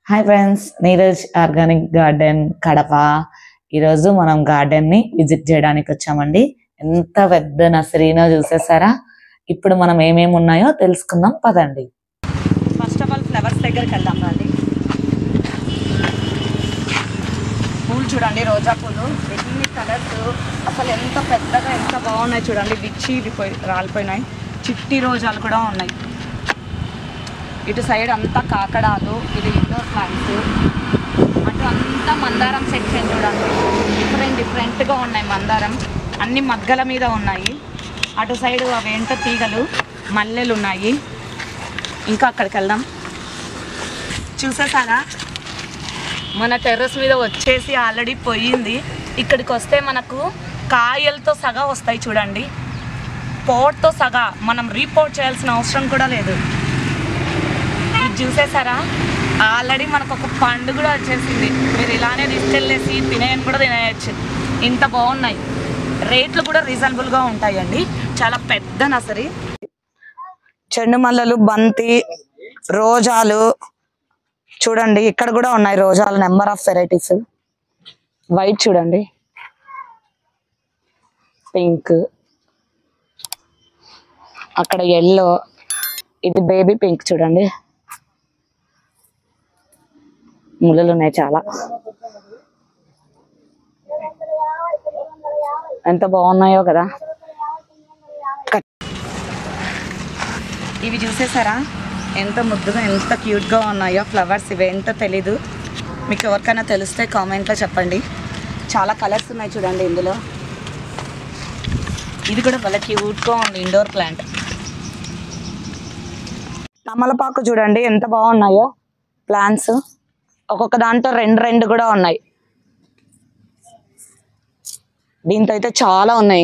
Hi friends, Neeraj organic garden Kadapa. ఈరోజు మనం garden ని విజిట్ చేయడానికి వచ్చామండి. ఎంత పెద్ద నర్సరీనో చూసేసారా. ఇప్పుడు మనం ఏమేమి ఉన్నాయో తెలుసుకుందాం పదండి. ఫస్ట్ ఆఫ్ ఆల్ ఫ్లవర్స్ దగ్గరికి వెళ్దాం రండి. పూలు చూడండి, రోజా పూలు ఎన్ని కలర్స్, అసలు ఎంత పెద్దగా ఎంత బాగున్నాయి చూడండి. విచ్చి రాలిపోయినాయి. చిట్టి రోజాలు కూడా ఉన్నాయి. ఇటు సైడ్ అంతా కాకడాలు, ఇది ఇండోర్ ప్లాంట్స్. అటు అంతా మందారం సెక్షన్ చూడండి, డిఫరెంట్గా ఉన్నాయి. మందారం అన్ని మగ్గల మీద ఉన్నాయి. అటు సైడ్ అవేంటో తీగలు, మల్లెలు ఉన్నాయి. ఇంకా అక్కడికి వెళ్దాం. చూసేసారా, మన టెర్రస్ మీద వచ్చేసి ఆల్రెడీ పోయింది. ఇక్కడికి వస్తే మనకు కాయలతో సగా వస్తాయి చూడండి. పోట్తో సగా మనం రీపోర్ట్ చేయాల్సిన అవసరం కూడా లేదు. ఇది చూసేసారా, ఆల్రెడీ మనకు ఒక పండు కూడా వచ్చేసింది. మీరు ఇలానే తీసుకెళ్ళేసి తినేయని కూడా తినేయచ్చు. ఇంత బాగున్నాయి. రేట్లు కూడా రీజనబుల్గా ఉంటాయండి. చాలా పెద్ద నర్సరీ. చెండు మల్లెలు, బంతి, రోజాలు చూడండి. ఇక్కడ కూడా ఉన్నాయి రోజాలు, నెంబర్ ఆఫ్ వెరైటీస్. వైట్ చూడండి, పింక్, అక్కడ ఎల్లో, ఇది బేబీ పింక్ చూడండి. ముళ్ళలు ఉన్నాయి చాలా. ఎంత బాగున్నాయో కదా. ఇవి చూసేసారా, ఎంత ముద్దుగా ఎంత క్యూట్గా ఉన్నాయో ఫ్లవర్స్. ఇవేంటో తెలీదు, మీకు ఎవరికైనా తెలిస్తే కామెంట్లో చెప్పండి. చాలా కలర్స్ ఉన్నాయి చూడండి ఇందులో. ఇది కూడా చాలా క్యూట్గా ఉంది, ఇండోర్ ప్లాంట్. తమలపాకు చూడండి ఎంత బాగున్నాయో ప్లాంట్స్. ఒక్కొక్క దాంట్లో రెండు కూడా ఉన్నాయి. దీంతో అయితే చాలా ఉన్నాయి.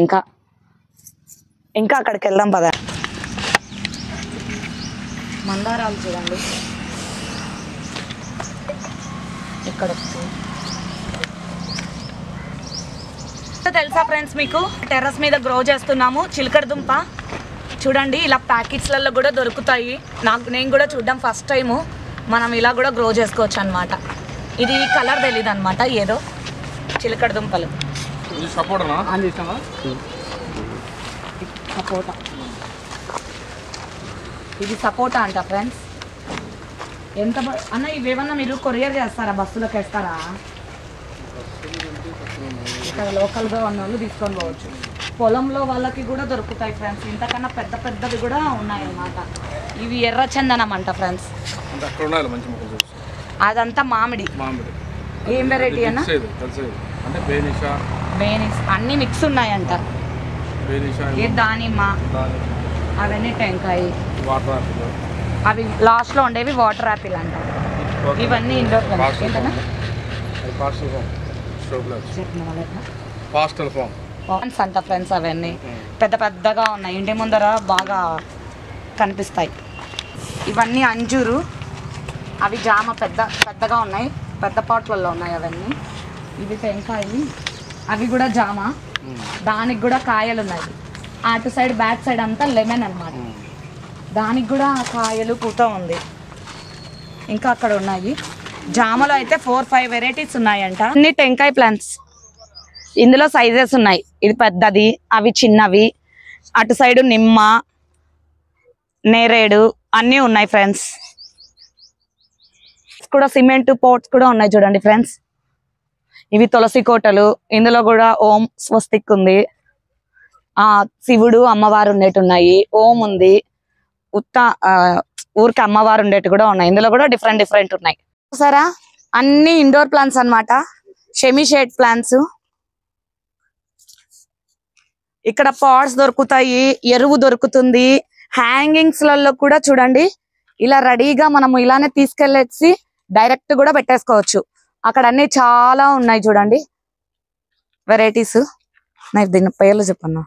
ఇంకా అక్కడికి వెళ్దాం పద. మందారాలు చూడండి ఇక్కడ. తెలుసా ఫ్రెండ్స్, మీకు టెర్రస్ మీద గ్రో చేస్తున్నాము చిలకడ దుంప. చూడండి, ఇలా ప్యాకెట్స్లలో కూడా దొరుకుతాయి. నేను కూడా చూడడం ఫస్ట్ టైము. మనం ఇలా కూడా గ్రో చేసుకోవచ్చు అనమాట. ఇది కలర్ తెలీదు అనమాట, ఏదో చిలకడ దుంపలు. సపోటా, ఇది సపోటా అంట ఫ్రెండ్స్. ఎంత అన్న, ఇవేమన్నా మీరు కొరియర్ చేస్తారా, బస్సులోకి వేస్తారా? ఇక్కడ లోకల్గా ఉన్న వాళ్ళు తీసుకొని పోవచ్చు. పొలంలో వాళ్ళకి కూడా దొరుకుతాయి ఫ్రెండ్స్. ఇంతకన్నా పెద్దవి కూడా ఉన్నాయి అన్నమాట. ఇవి ఎర్ర చందనం అంట ఫ్రెండ్స్. అదంతా మామిడి. ఏం వెరైటీ అన్న? బేనిస్ అన్ని మిక్స్ ఉన్నాయంట. దానిమ్మ, అవన్నీ టెంకాయ, అవి లాస్ట్లో ఉండేవి వాటర్ యాపిల్ అంట. ఇవన్నీ ఇండోర్ ప్లాంట్స్ అంట ఫ్రెండ్స్. అవన్నీ పెద్దగా ఉన్నాయి, ఇంటి ముందర బాగా కనిపిస్తాయి. ఇవన్నీ అంజూరు, అవి జామ పెద్దగా ఉన్నాయి, పెద్ద పాట్లలో ఉన్నాయి అవన్నీ. ఇవి టెంకాయ, అవి కూడా జామ, దానికి కూడా కాయలు ఉన్నాయి. అటు సైడ్ బ్యాక్ సైడ్ అంతా లెమన్ అన్నమాట, దానికి కూడా కాయలు పూత ఉంది. ఇంకా అక్కడ ఉన్నాయి. జామలో అయితే 4-5 వెరైటీస్ ఉన్నాయంట. అన్ని టెంకాయ ప్లాంట్స్. ఇందులో సైజెస్ ఉన్నాయి. ఇది పెద్దది, అవి చిన్నవి. అటు సైడు నిమ్మ, నేరేడు అన్నీ ఉన్నాయి ఫ్రెండ్స్. కూడా సిమెంట్ పోట్స్ కూడా ఉన్నాయి చూడండి ఫ్రెండ్స్. ఇవి తులసి కోటలు. ఇందులో కూడా ఓం స్వస్తిక్ ఉంది, శివుడు అమ్మవారు ఉండేటి ఉన్నాయి, ఓం ఉంది, ఊరికి అమ్మవారు ఉండేటి కూడా ఉన్నాయి. ఇందులో కూడా డిఫరెంట్ ఉన్నాయి. సరే, అన్ని ఇండోర్ ప్లాంట్స్ అన్నమాట. Semi shade plants. ఇక్కడ పాట్స్ దొరుకుతాయి, ఎరువు దొరుకుతుంది. హ్యాంగింగ్స్ లలో కూడా చూడండి, ఇలా రెడీగా మనము ఇలానే తీసుకెళ్ళేసి డైరెక్ట్ కూడా పెట్టేసుకోవచ్చు. అక్కడ అన్ని చాలా ఉన్నాయి చూడండి వెరైటీస్. నాకు దీని పేర్లు చెప్పన్నా.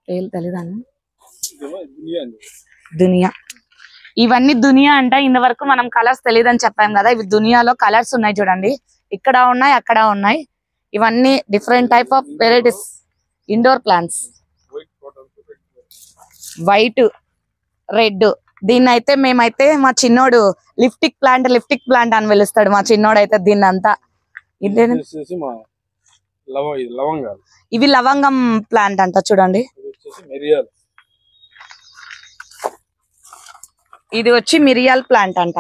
పేర్లు తెలీదాన్ని. దునియా, ఇవన్నీ దునియా అంట. ఇంతవరకు మనం కలర్స్ తెలియదని చెప్పాం కదా. ఇవి దునియాలో కలర్స్ ఉన్నాయి చూడండి. ఇక్కడ ఉన్నాయి, అక్కడ ఉన్నాయి. ఇవన్నీ different type of varieties indoor plants. White, red. దీన్ని అయితే మేమైతే మా చిన్నోడు లిప్టిక్ ప్లాంట్ అని పిలుస్తాడు మా చిన్నోడు అయితే దీన్ని అంతా. ఇవి లవంగం ప్లాంట్ అంట చూడండి. ఇది వచ్చి మిరియాల్ ప్లాంట్ అంట.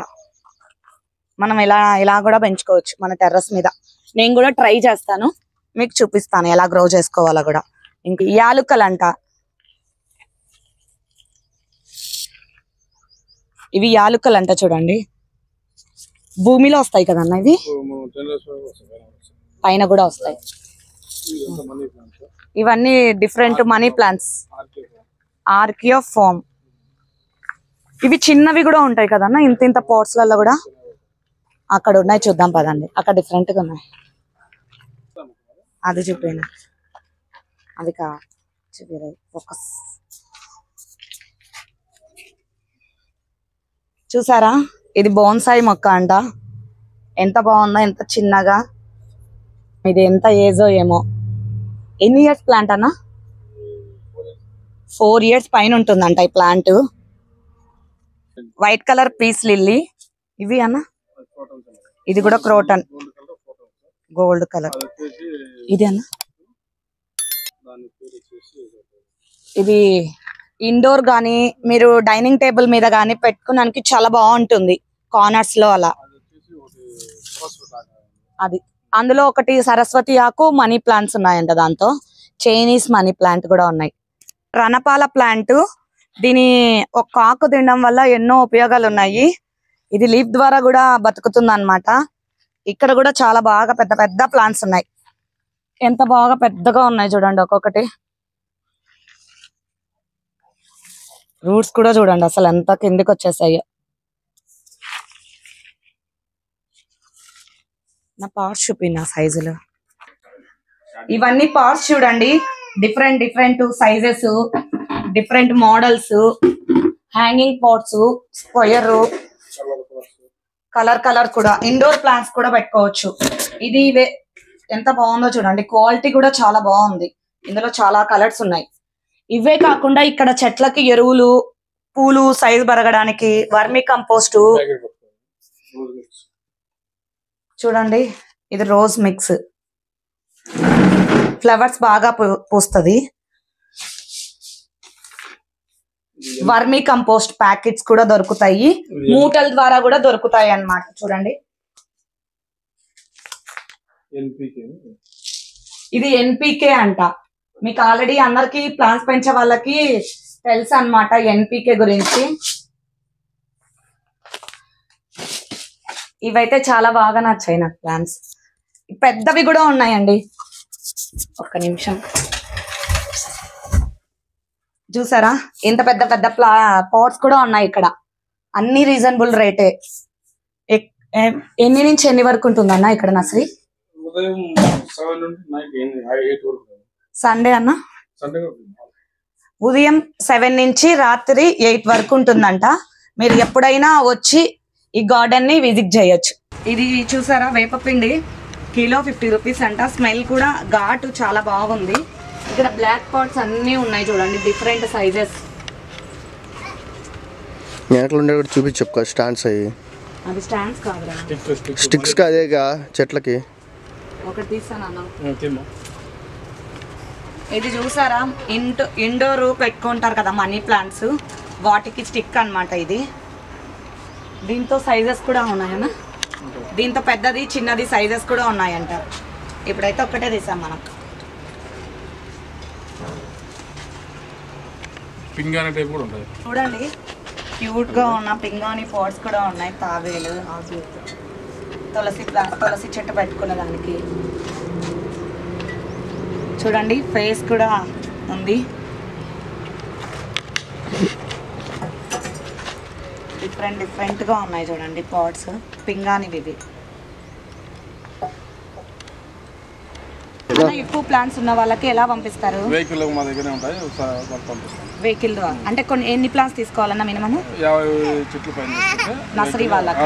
మనం ఇలా కూడా పెంచుకోవచ్చు మన టెర్రస్ మీద. నేను కూడా ట్రై చేస్తాను, మీకు చూపిస్తాను ఎలా గ్రో చేసుకోవాలో కూడా. ఇంక యాలుకలు అంట. ఇవి యాలుకలు అంట చూడండి. భూమిలో వస్తాయి కదన్న ఇవి, పైన కూడా వస్తాయి. ఇవన్నీ డిఫరెంట్ మనీ ప్లాంట్స్. ఆర్కియోఫామ్. ఇవి చిన్నవి కూడా ఉంటాయి కదన్న, ఇంత పోట్స్ లలో కూడా. అక్కడ ఉన్నాయి చూద్దాం పదండి. అక్కడ డిఫరెంట్ గా ఉన్నాయి. అది చూపిన అది చూపిరాయి ఫోకస్. చూసారా, ఇది బోన్సాయి మొక్క అంట. ఎంత బాగుందో, ఎంత చిన్నగా. ఇది ఎంత ఏజో ఏమో. ఎన్ని ఇయర్స్ ప్లాంట్ అన్న? 4 years పైన ఉంటుందంట ఈ plant. White colour peace lily. ఇవి అన్న, ఇది కూడా క్రోటన్ గోల్డ్ కలర్. ఇది అన్న, ఇది ఇండోర్ గానీ మీరు డైనింగ్ టేబుల్ మీద గానీ పెట్టుకోవడానికి చాలా బాగుంటుంది కార్నర్స్ లో అలా. అది అందులో ఒకటి సరస్వతి ఆకు మనీ ప్లాంట్స్ ఉన్నాయంట. దాంతో చైనీస్ మనీ ప్లాంట్ కూడా ఉన్నాయి. రణపాల ప్లాంట్. దీని ఒక ఆకు తినడం వల్ల ఎన్నో ఉపయోగాలు ఉన్నాయి. ఇది లీఫ్ ద్వారా కూడా బతుకుతుంది అన్నమాట. ఇక్కడ కూడా చాలా బాగా పెద్ద పెద్ద ప్లాంట్స్ ఉన్నాయి. ఎంత బాగా పెద్దగా ఉన్నాయి చూడండి ఒక్కొక్కటి. రూట్స్ కూడా చూడండి అసలు ఎంత కిందికి వచ్చేసాయో. నా పార్ట్స్ చూపిన సైజులు. ఇవన్నీ పార్ట్స్ చూడండి, different sizes, different models. Hanging pots, square, colour కూడా. ఇండోర్ ప్లాంట్స్ కూడా పెట్టుకోవచ్చు. ఇది ఎంత బాగుందో చూడండి. క్వాలిటీ కూడా చాలా బాగుంది. ఇందులో చాలా కలర్స్ ఉన్నాయి. ఇవే కాకుండా ఇక్కడ చెట్లకి ఎరువులు, పూలు సైజు పెరగడానికి వర్మి కంపోస్ట్ చూడండి. ఇది రోజ్ మిక్స్. ఫ్లవర్స్ బాగా పూస్తుంది. వర్మి కంపోస్ట్ ప్యాకెట్స్ కూడా దొరుకుతాయి. మూటల ద్వారా కూడా దొరుకుతాయి అన్నమాట. చూడండి, ఇది ఎన్పికే అంట. మీకు ఆల్రెడీ అందరికి ప్లాంట్స్ పెంచే వాళ్ళకి తెలుసు అన్నమాట ఎన్పికే గురించి. ఇవైతే చాలా బాగా నచ్చాయి నాకు ప్లాంట్స్. పెద్దవి కూడా ఉన్నాయండి. ఒక్క నిమిషం. చూసారా, ఇంత పెద్ద పెద్ద పాట్స్ కూడా ఉన్నాయి ఇక్కడ. అన్ని రీజనబుల్ రేటే. ఎన్ని నుంచి ఎన్ని వరకు ఉంటుందన్న ఇక్కడ నర్సరీ? సండే అన్న ఉదయం 7 నుంచి రాత్రి 8 వరకు ఉంటుందంట. మీరు ఎప్పుడైనా వచ్చి ఈ గార్డెన్ ని విజిట్ చేయొచ్చు. ఇది చూసారా, వేపపిండి కిలో 50 రూపీస్ అంట. స్మెల్ కూడా ఘాటు చాలా బాగుంది. ఇక్కడ బ్లాక్ పాట్స్ అన్ని ఉన్నాయి చూడండి, డిఫరెంట్ సైజెస్. చూపించు స్టాండ్స్. అయ్యి అది స్టాండ్స్ కాదురా, స్టిక్స్ కాదేగా చెట్లకి. ఒకటి తీసాను. ఇది చూసారా, ఇండోర్ పెట్టుకుంటారు కదా మనీ ప్లాంట్స్, వాటికి స్టిక్ అన్నమాట ఇది. దీంతో సైజెస్ కూడా ఉన్నాయన్న. దీంతో పెద్దది చిన్నది సైజెస్ కూడా ఉన్నాయంట. ఇప్పుడైతే ఒక్కటే తీసాం మనం. పింగాణి టైప్ కూడా ఉంటాయి చూడండి, క్యూట్ గా ఉన్న పింగాణి పాట్స్ కూడా ఉన్నాయి. తాబేలు, తులసి చెట్టు పెట్టుకునే దానికి. చూడండి, ఫేస్ కూడా ఉంది. డిఫరెంట్ గా ఉన్నాయి చూడండి పాట్స్. పింగాణి ఇవి. ఎక్కువ ప్లాంట్స్ ఉన్న వాళ్ళకి ఎలా పంపిస్తారు? వెహికల్ మా దగ్గరే ఉంటాయి, వెహికల్ ద్వారా. అంటే ఎన్ని ప్లాంట్స్ తీసుకోవాలన్నా మినిమం 50 చెట్లు పైన నర్సరీ వాళ్ళకి.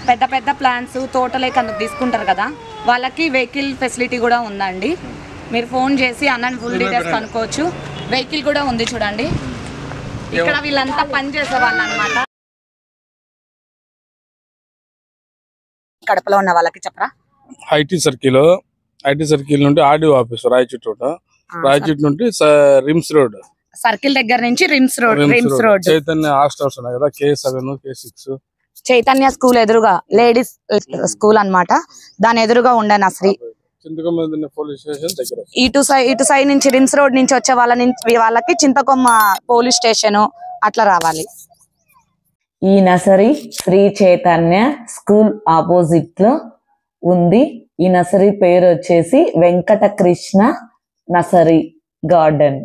పెద్ద పెద్ద ప్లాంట్స్ తోటలే కనుక తీసుకుంటారు కదా, వాళ్ళకి వెహికల్ ఫెసిలిటీ కూడా ఉందండి. మీరు ఫోన్ చేసి అన్నని ఫుల్ డీటెయిల్స్ కనుక్కోవచ్చు. వెహికల్ కూడా ఉంది చూడండి. ఇక్కడ వీళ్ళంతా పని చేసే వాళ్ళు అనమాట. కడపలో ఉన్న వాళ్ళకి చెప్పరా. ఐటీ సర్కిల్ నుండి ఆర్డీఓ ఆఫీస్ రాయచూట్ నుండి రిమ్స్ రోడ్, సర్కిల్ దగ్గర నుంచి రిమ్స్ రోడ్ చైతన్య హాస్టల్స్ ఉన్నాయి కదా, K7 K6 చైతన్య స్కూల్ ఎదురుగా లేడీస్ స్కూల్ అన్నమాట. దాని ఎదురుగా ఉండే నర్సరీ. పోలీస్ స్టేషన్ దగ్గర. ఇటు సైడ్ నుంచి రిమ్స్ రోడ్ నుంచి వచ్చే వాళ్ళకి చింతకొమ్మ పోలీస్ స్టేషన్ అట్లా రావాలి. ఈ nursery Sri Chaitanya school opposite లో ఉంది. ఈ నర్సరీ పేరు వచ్చేసి వెంకట కృష్ణ నర్సరీ గార్డెన్.